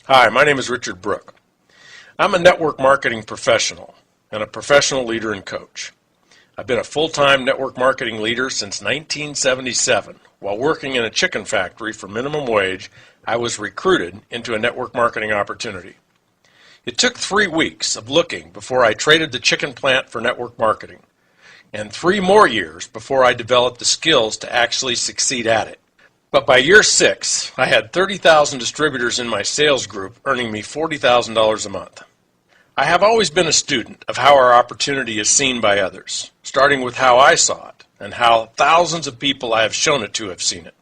Hi, my name is Richard Brooke. I'm a network marketing professional and a professional leader and coach. I've been a full-time network marketing leader since 1977. While working in a chicken factory for minimum wage, I was recruited into a network marketing opportunity. It took 3 weeks of looking before I traded the chicken plant for network marketing, and 3 more years before I developed the skills to actually succeed at it. But by year 6, I had 30,000 distributors in my sales group earning me $40,000 a month. I have always been a student of how our opportunity is seen by others, starting with how I saw it and how thousands of people I have shown it to have seen it.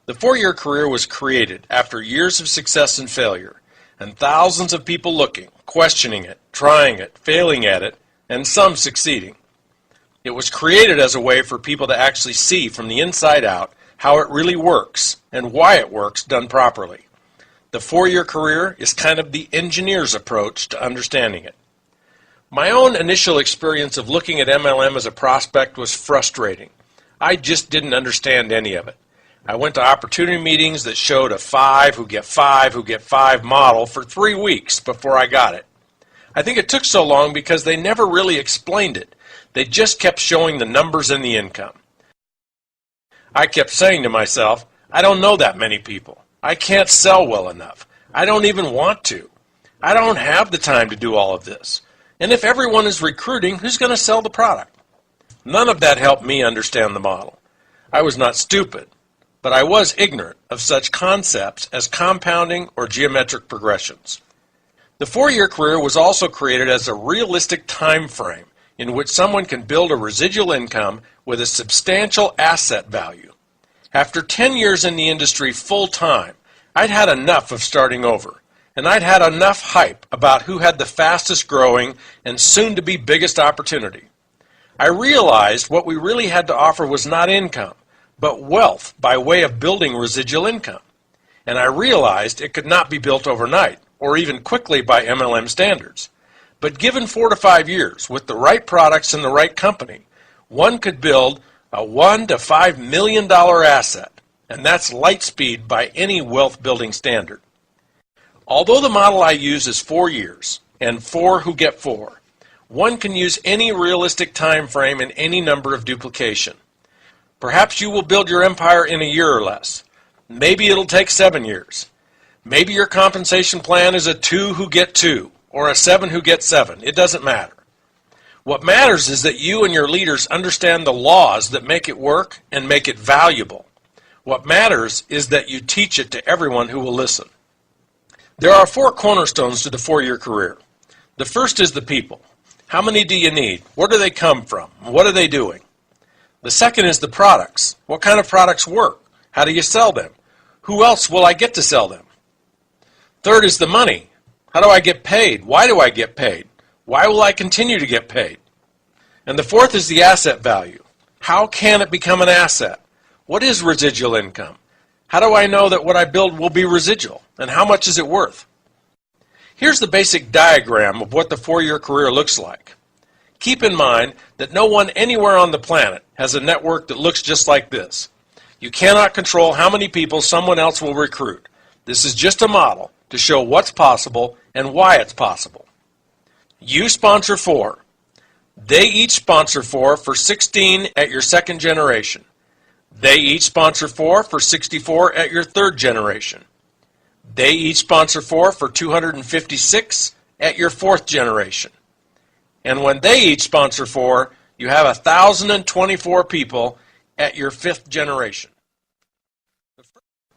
The 4-year career was created after years of success and failure, and thousands of people looking, questioning it, trying it, failing at it, and some succeeding. It was created as a way for people to actually see from the inside out how it really works and why it works done properly. The 4-year career is kind of the engineer's approach to understanding it. My own initial experience of looking at MLM as a prospect was frustrating. I just didn't understand any of it. I went to opportunity meetings that showed a 5 who get 5 model for 3 weeks before I got it. I think it took so long because they never really explained it. They just kept showing the numbers and the income. I kept saying to myself, I don't know that many people. I can't sell well enough. I don't even want to. I don't have the time to do all of this. And if everyone is recruiting, who's going to sell the product? None of that helped me understand the model. I was not stupid, but I was ignorant of such concepts as compounding or geometric progressions. The 4-year career was also created as a realistic time frame in which someone can build a residual income with a substantial asset value. After 10 years in the industry full-time, I'd had enough of starting over, and I'd had enough hype about who had the fastest growing and soon-to-be biggest opportunity. I realized what we really had to offer was not income, but wealth by way of building residual income. And I realized it could not be built overnight, or even quickly by MLM standards. But given 4 to 5 years, with the right products and the right company, one could build a $1 to $5 million asset, and that's light speed by any wealth building standard. Although the model I use is 4 years, and 4 who get 4, one can use any realistic time frame and any number of duplication. Perhaps you will build your empire in a year or less. Maybe it'll take 7 years. Maybe your compensation plan is a 2 who get 2, or a 7 who get 7. It doesn't matter. What matters is that you and your leaders understand the laws that make it work and make it valuable. What matters is that you teach it to everyone who will listen. There are 4 cornerstones to the 4-year career. The first is the people. How many do you need? Where do they come from? What are they doing? The second is the products. What kind of products work? How do you sell them? Who else will I get to sell them? Third is the money. How do I get paid? Why do I get paid? Why will I continue to get paid? And the fourth is the asset value. How can it become an asset? What is residual income? How do I know that what I build will be residual? And how much is it worth? Here's the basic diagram of what the 4-year career looks like. Keep in mind that no one anywhere on the planet has a network that looks just like this. You cannot control how many people someone else will recruit. This is just a model to show what's possible and why it's possible. You sponsor 4. They each sponsor 4 for 16 at your 2nd generation. They each sponsor 4 for 64 at your 3rd generation. They each sponsor 4 for 256 at your 4th generation. And when they each sponsor 4, you have 1,024 people at your 5th generation.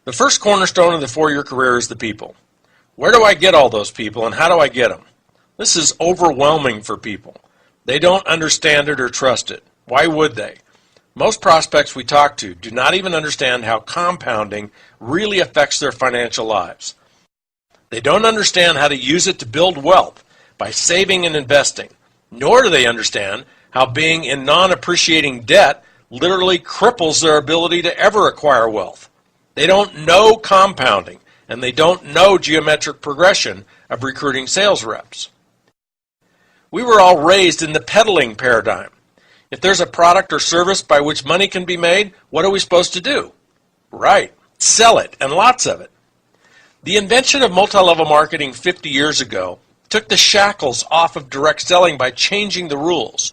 The first cornerstone of the 4-year career is the people. Where do I get all those people, and how do I get them? This is overwhelming for people. They don't understand it or trust it. Why would they? Most prospects we talk to do not even understand how compounding really affects their financial lives. They don't understand how to use it to build wealth by saving and investing, nor do they understand how being in non-appreciating debt literally cripples their ability to ever acquire wealth. They don't know compounding, and they don't know geometric progression of recruiting sales reps. We were all raised in the peddling paradigm. If there's a product or service by which money can be made, what are we supposed to do? Right, sell it, and lots of it. The invention of multi-level marketing 50 years ago took the shackles off of direct selling by changing the rules.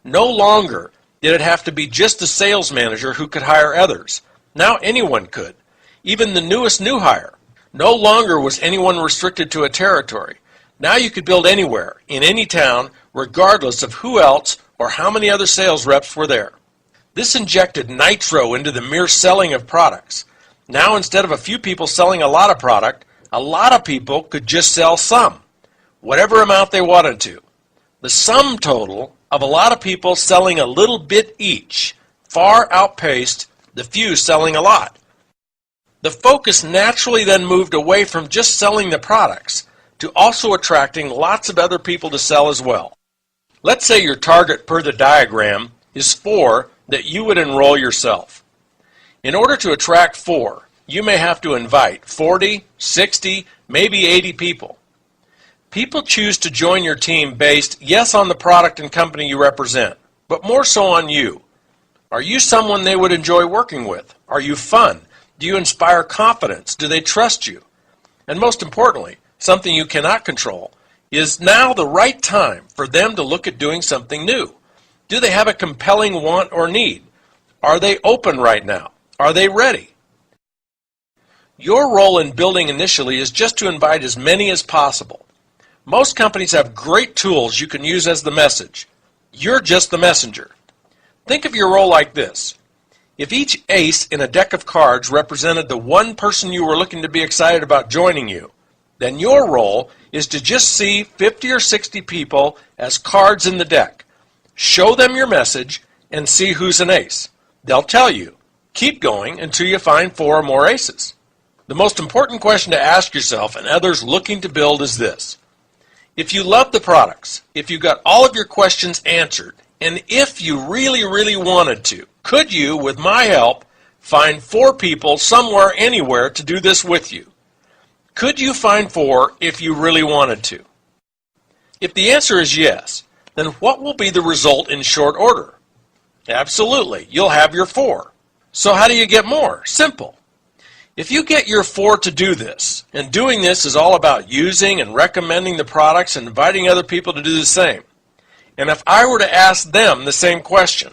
No longer did it have to be just a sales manager who could hire others. Now anyone could, even the newest new hire. No longer was anyone restricted to a territory. Now you could build anywhere, in any town, regardless of who else or how many other sales reps were there. This injected nitro into the mere selling of products. Now instead of a few people selling a lot of product, a lot of people could just sell some, whatever amount they wanted to. The sum total of a lot of people selling a little bit each far outpaced the few selling a lot. The focus naturally then moved away from just selling the products to also attracting lots of other people to sell as well. Let's say your target per the diagram is 4 that you would enroll yourself. In order to attract 4, you may have to invite 40, 60, maybe 80 people. People choose to join your team based, yes, on the product and company you represent, but more so on you. Are you someone they would enjoy working with? Are you fun? Do you inspire confidence? Do they trust you? And most importantly, something you cannot control, is now the right time for them to look at doing something new? Do they have a compelling want or need? Are they open right now? Are they ready? Your role in building initially is just to invite as many as possible. Most companies have great tools you can use as the message. You're just the messenger. Think of your role like this. If each ace in a deck of cards represented the one person you were looking to be excited about joining you, then your role is to just see 50 or 60 people as cards in the deck. Show them your message and see who's an ace. They'll tell you. Keep going until you find 4 or more aces. The most important question to ask yourself and others looking to build is this. If you love the products, if you got all of your questions answered, and if you really, really wanted to, could you, with my help, find 4 people somewhere, anywhere to do this with you? Could you find 4 if you really wanted to? If the answer is yes, then what will be the result in short order? Absolutely, you'll have your 4. So how do you get more? Simple. If you get your 4 to do this, and doing this is all about using and recommending the products and inviting other people to do the same, and if I were to ask them the same question,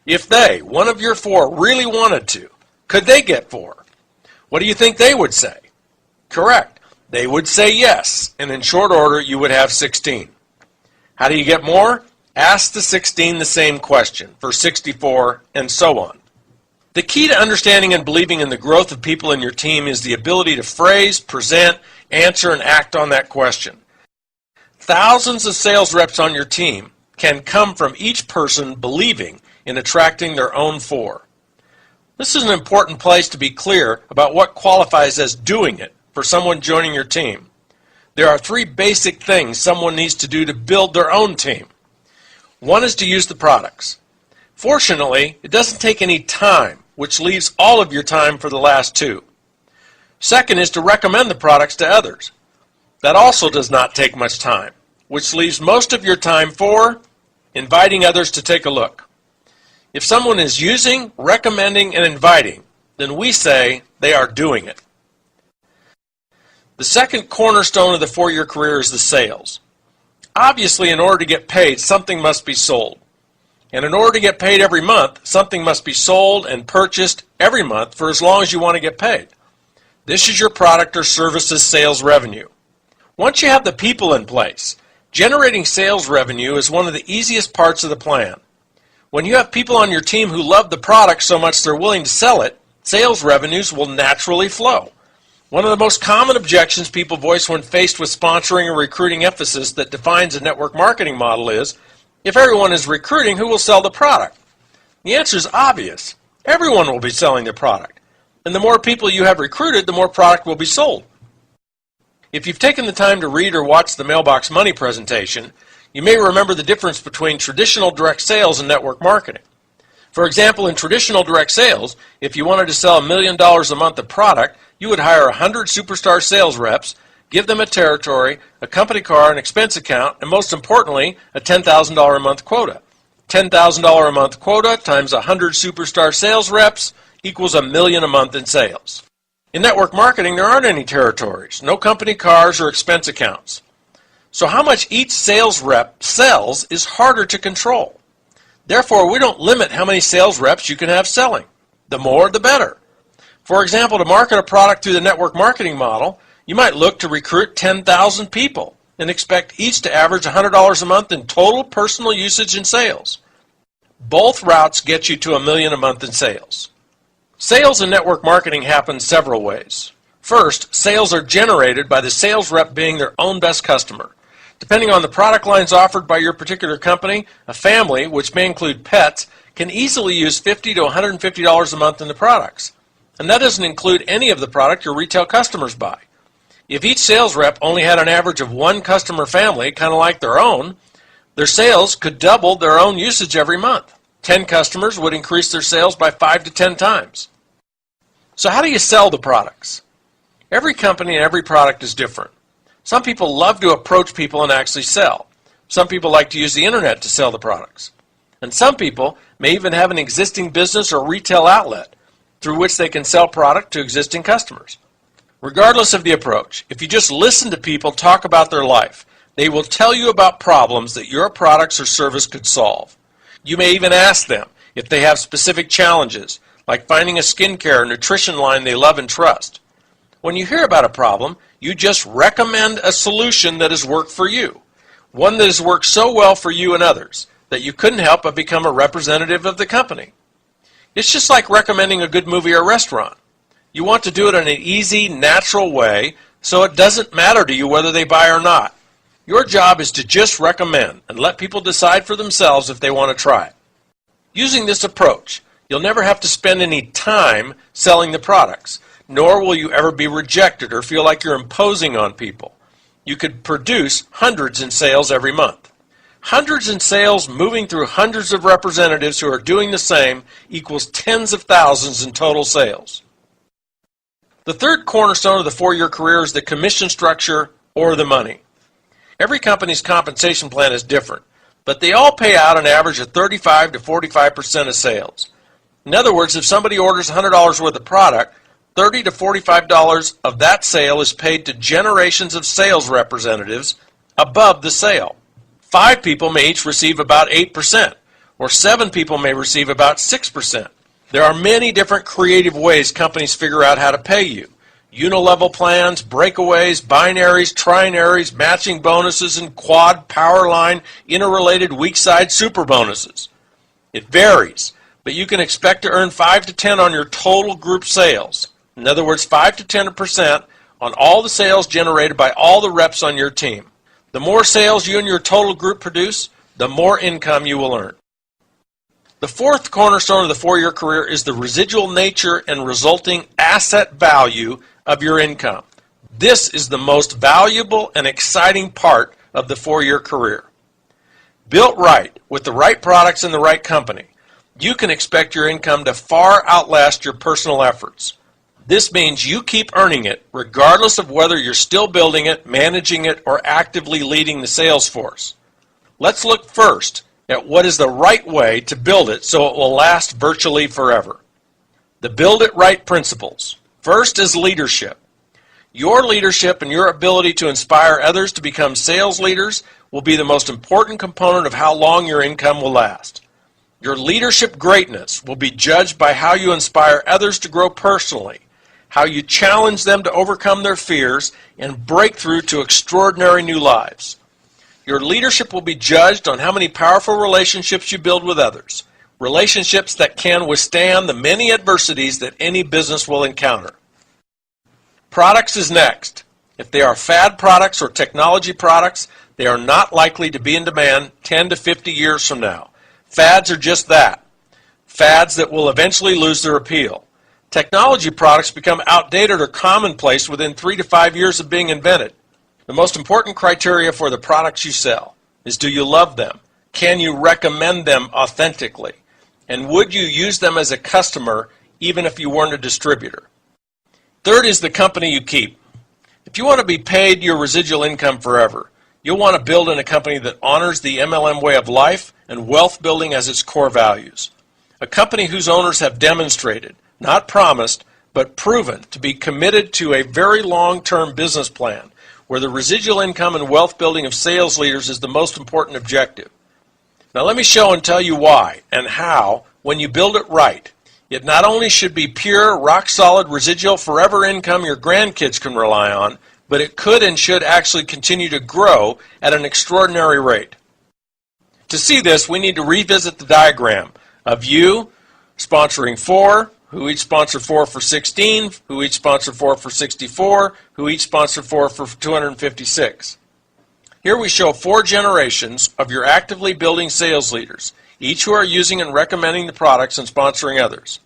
if they, one of your 4, really wanted to, could they get 4? What do you think they would say? Correct. They would say yes, and in short order you would have 16. How do you get more? Ask the 16 the same question for 64 and so on. The key to understanding and believing in the growth of people in your team is the ability to phrase, present, answer, and act on that question. Thousands of sales reps on your team can come from each person believing in attracting their own 4. This is an important place to be clear about what qualifies as doing it for someone joining your team. There are 3 basic things someone needs to do to build their own team. One is to use the products. Fortunately, it doesn't take any time, which leaves all of your time for the last 2. Second is to recommend the products to others. That also does not take much time, which leaves most of your time for inviting others to take a look. If someone is using, recommending, and inviting, then we say they are doing it. The second cornerstone of the 4-year career is the sales. Obviously, in order to get paid, something must be sold. And in order to get paid every month, something must be sold and purchased every month for as long as you want to get paid. This is your product or services sales revenue. Once you have the people in place, generating sales revenue is one of the easiest parts of the plan. When you have people on your team who love the product so much they're willing to sell it, sales revenues will naturally flow. One of the most common objections people voice when faced with sponsoring or recruiting emphasis that defines a network marketing model is, if everyone is recruiting, who will sell the product? The answer is obvious. Everyone will be selling the product. And the more people you have recruited, the more product will be sold. If you've taken the time to read or watch the Mailbox Money presentation, you may remember the difference between traditional direct sales and network marketing. For example, in traditional direct sales, if you wanted to sell $1 million a month of product, you would hire 100 superstar sales reps, give them a territory, a company car, an expense account, and most importantly, a $10,000 a month quota. $10,000 a month quota times 100 superstar sales reps equals $1 million a month in sales. In network marketing, there aren't any territories, no company cars or expense accounts. So how much each sales rep sells is harder to control. Therefore, we don't limit how many sales reps you can have selling. The more, the better. For example, to market a product through the network marketing model, you might look to recruit 10,000 people and expect each to average $100 a month in total personal usage and sales. Both routes get you to $1 million a month in sales. Sales in network marketing happen several ways. First, sales are generated by the sales rep being their own best customer. Depending on the product lines offered by your particular company, a family, which may include pets, can easily use $50 to $150 a month in the products. And that doesn't include any of the product your retail customers buy. If each sales rep only had an average of one customer family, kind of like their own, their sales could double their own usage every month. 10 customers would increase their sales by 5 to 10 times. So how do you sell the products? Every company and every product is different. Some people love to approach people and actually sell. Some people like to use the internet to sell the products. And some people may even have an existing business or retail outlet through which they can sell product to existing customers. Regardless of the approach, if you just listen to people talk about their life, they will tell you about problems that your products or service could solve. You may even ask them if they have specific challenges, like finding a skincare or nutrition line they love and trust. When you hear about a problem, you just recommend a solution that has worked for you, one that has worked so well for you and others that you couldn't help but become a representative of the company. It's just like recommending a good movie or restaurant. You want to do it in an easy, natural way, so it doesn't matter to you whether they buy or not. Your job is to just recommend and let people decide for themselves if they want to try it. Using this approach, you'll never have to spend any time selling the products, nor will you ever be rejected or feel like you're imposing on people. You could produce hundreds in sales every month. Hundreds in sales moving through hundreds of representatives who are doing the same equals tens of thousands in total sales. The third cornerstone of the 4-year career is the commission structure or the money. Every company's compensation plan is different, but they all pay out an average of 35 to 45% of sales. In other words, if somebody orders $100 worth of product, $30 to $45 of that sale is paid to generations of sales representatives above the sale. 5 people may each receive about 8%, or 7 people may receive about 6%. There are many different creative ways companies figure out how to pay you. Unilevel plans, breakaways, binaries, trinaries, matching bonuses, and quad, power line, interrelated weak side super bonuses. It varies, but you can expect to earn 5 to 10 on your total group sales. In other words, 5 to 10% on all the sales generated by all the reps on your team. The more sales you and your total group produce, the more income you will earn. The fourth cornerstone of the 4-year career is the residual nature and resulting asset value of your income. This is the most valuable and exciting part of the 4-year career. Built right, with the right products in the right company, you can expect your income to far outlast your personal efforts. This means you keep earning it regardless of whether you're still building it, managing it, or actively leading the sales force. Let's look first at what is the right way to build it so it will last virtually forever. The Build It Right principles. First is leadership. Your leadership and your ability to inspire others to become sales leaders will be the most important component of how long your income will last. Your leadership greatness will be judged by how you inspire others to grow personally, how you challenge them to overcome their fears and break through to extraordinary new lives. Your leadership will be judged on how many powerful relationships you build with others, relationships that can withstand the many adversities that any business will encounter. Products is next. If they are fad products or technology products, they are not likely to be in demand 10 to 50 years from now. Fads are just that. Fads that will eventually lose their appeal. Technology products become outdated or commonplace within 3 to 5 years of being invented. The most important criteria for the products you sell is, do you love them? Can you recommend them authentically? And would you use them as a customer even if you weren't a distributor? Third is the company you keep. If you want to be paid your residual income forever, you'll want to build in a company that honors the MLM way of life and wealth building as its core values. A company whose owners have demonstrated, not promised, but proven to be committed to a very long-term business plan where the residual income and wealth building of sales leaders is the most important objective. Now let me show and tell you why and how, when you build it right, it not only should be pure, rock-solid, residual, forever income your grandkids can rely on, but it could and should actually continue to grow at an extraordinary rate. To see this, we need to revisit the diagram of you sponsoring 4, who each sponsor 4 for 16, who each sponsor 4 for 64, who each sponsor 4 for 256. Here we show 4 generations of your actively building sales leaders, each who are using and recommending the products and sponsoring others.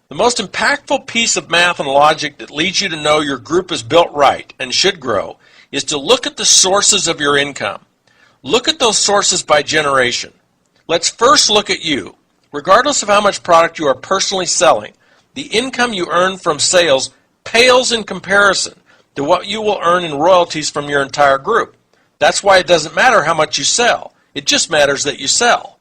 The most impactful piece of math and logic that leads you to know your group is built right and should grow is to look at the sources of your income. Look at those sources by generation. Let's first look at you. Regardless of how much product you are personally selling, the income you earn from sales pales in comparison to what you will earn in royalties from your entire group. That's why it doesn't matter how much you sell. It just matters that you sell.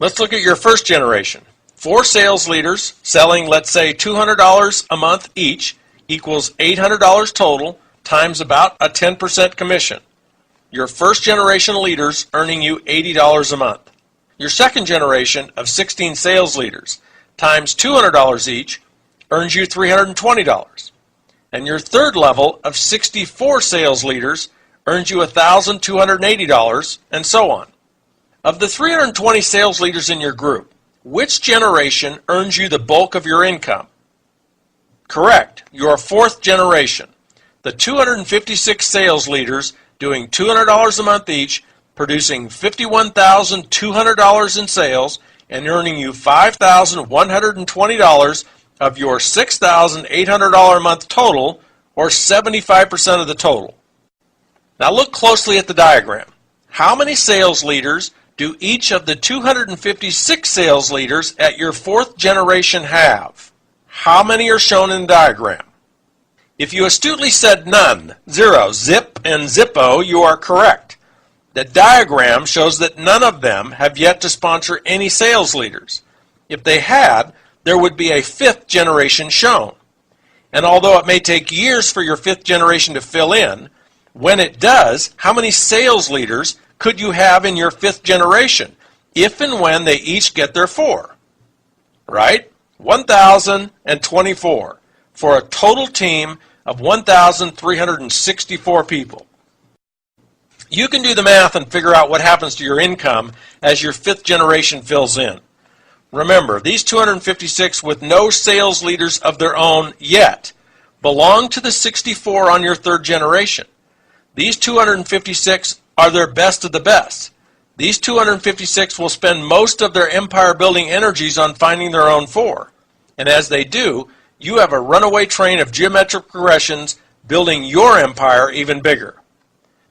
Let's look at your first generation. 4 sales leaders selling, let's say, $200 a month each equals $800 total times about a 10% commission. Your first generation leaders earning you $80 a month. Your second generation of 16 sales leaders times $200 each earns you $320. And your third level of 64 sales leaders earns you $1,280, and so on. Of the 320 sales leaders in your group, which generation earns you the bulk of your income? Correct, your fourth generation. The 256 sales leaders doing $200 a month each, producing $51,200 in sales, and earning you $5,120 of your $6,800 a month total, or 75% of the total. Now look closely at the diagram. How many sales leaders do each of the 256 sales leaders at your fourth generation have? How many are shown in the diagram? If you astutely said none, 0, zip, and zippo, you are correct. The diagram shows that none of them have yet to sponsor any sales leaders. If they had, there would be a fifth generation shown. And although it may take years for your fifth generation to fill in, when it does, how many sales leaders could you have in your fifth generation, if and when they each get their 4? Right? 1,024, for a total team of 1,364 people. You can do the math and figure out what happens to your income as your fifth generation fills in. Remember, these 256 with no sales leaders of their own yet belong to the 64 on your third generation. These 256 are their best of the best. These 256 will spend most of their empire-building energies on finding their own 4. And as they do, you have a runaway train of geometric progressions building your empire even bigger.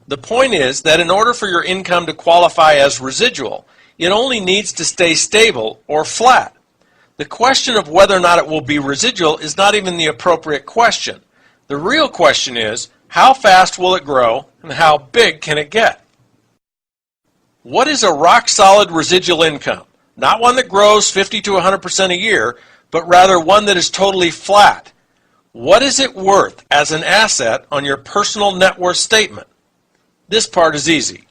The point is that in order for your income to qualify as residual, it only needs to stay stable or flat. The question of whether or not it will be residual is not even the appropriate question. The real question is, how fast will it grow and how big can it get? What is a rock-solid residual income? Not one that grows 50 to 100% a year, but rather one that is totally flat. What is it worth as an asset on your personal net worth statement? This part is easy.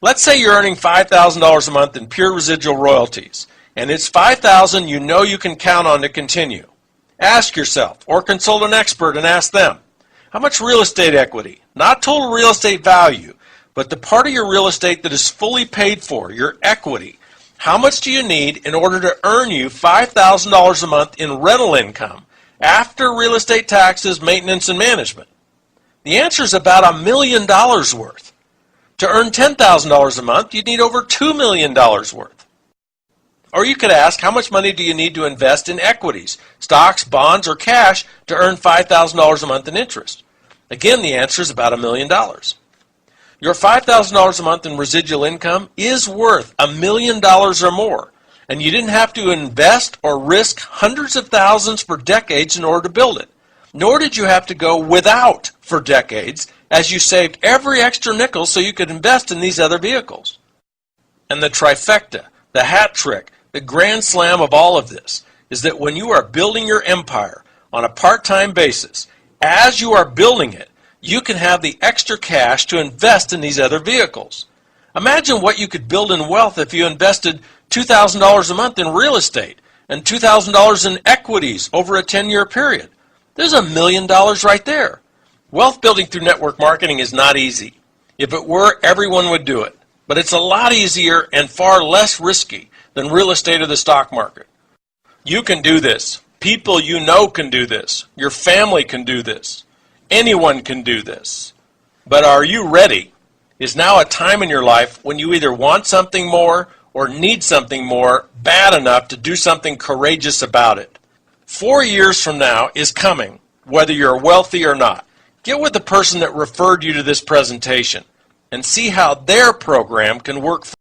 Let's say you're earning $5,000 a month in pure residual royalties, and it's $5,000 you know you can count on to continue. Ask yourself, or consult an expert and ask them, how much real estate equity, not total real estate value, but the part of your real estate that is fully paid for, your equity, how much do you need in order to earn you $5,000 a month in rental income after real estate taxes, maintenance, and management? The answer is about $1 million worth. To earn $10,000 a month, you'd need over $2 million worth. Or you could ask, how much money do you need to invest in equities, stocks, bonds, or cash to earn $5,000 a month in interest? Again, the answer is about $1 million. Your $5,000 a month in residual income is worth $1 million or more, and you didn't have to invest or risk hundreds of thousands for decades in order to build it. Nor did you have to go without for decades, as you saved every extra nickel so you could invest in these other vehicles. And the trifecta, the hat trick, the grand slam of all of this is that when you are building your empire, on a part-time basis, as you are building it, you can have the extra cash to invest in these other vehicles. Imagine what you could build in wealth if you invested $2,000 a month in real estate and $2,000 in equities over a 10-year period. There's $1 million right there. Wealth building through network marketing is not easy. If it were, everyone would do it. But it's a lot easier and far less risky than real estate or the stock market. You can do this. People you know can do this. Your family can do this. Anyone can do this. But are you ready? Is now a time in your life when you either want something more or need something more bad enough to do something courageous about it. 4 years from now is coming, whether you're wealthy or not. Get with the person that referred you to this presentation and see how their program can work